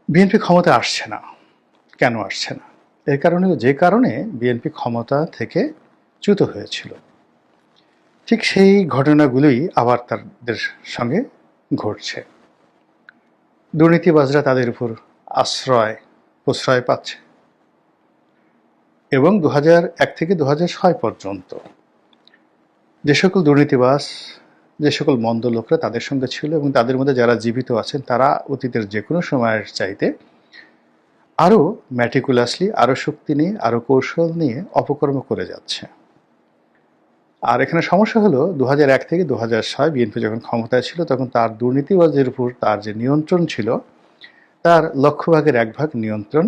BNP ক্ষমতায় আসছে না। কেন আসছে না? এর কারণে যে কারণে বিএনপি ক্ষমতা থেকে চ্যুত হয়েছিল, ঠিক সেই ঘটনাগুলোই আবার তাদের সঙ্গে ঘটছে। দুর্নীতিবাজরা তাদের উপর প্রশ্রয় পাচ্ছে এবং ২০০১ থেকে ২০০৬ পর্যন্ত যে সকল দুর্নীতিবাজ, যে সকল মন্দ লোকরা তাদের সঙ্গে ছিল এবং তাদের মধ্যে যারা জীবিত আছেন তারা অতীতের যে কোনো সময়ের চাইতে আরও ম্যাটিকুলাসলি, আরও শক্তি নিয়ে, আরও কৌশল নিয়ে অপকর্ম করে যাচ্ছে। আর এখানে সমস্যা হলো ২০০১ থেকে ২০০৬ বিএনপি যখন ক্ষমতায় ছিল তখন তার দুর্নীতিবাজদের উপর তার যে নিয়ন্ত্রণ ছিল তার লক্ষভাগের ১ ভাগ নিয়ন্ত্রণ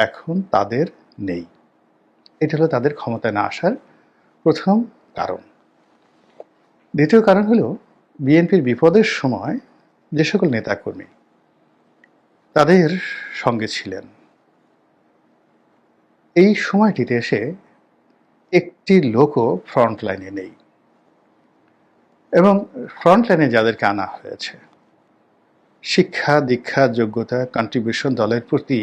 এখন তাদের নেই। এটা হলো তাদের ক্ষমতায় না আসার প্রথম কারণ। দ্বিতীয় কারণ হলো বিএনপির বিপদের সময় যে সকল নেতাকর্মী তাদের সঙ্গে ছিলেন, এই সময়টিতে এসে একটি লোকও ফ্রন্ট লাইনে নেই এবং ফ্রন্ট লাইনে যাদেরকে আনা হয়েছে শিক্ষা, দীক্ষা, যোগ্যতা, কন্ট্রিবিউশন, দলের প্রতি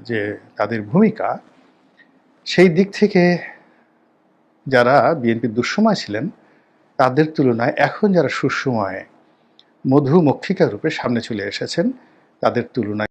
যে তাদের ভূমিকা, সেই দিক থেকে যারা বিএনপির দুঃসময় ছিলেন তাদের তুলনায় এখন যারা সুসময়ে মধুমক্ষিকা রূপে সামনে চলে এসেছেন তাদের তুলনায়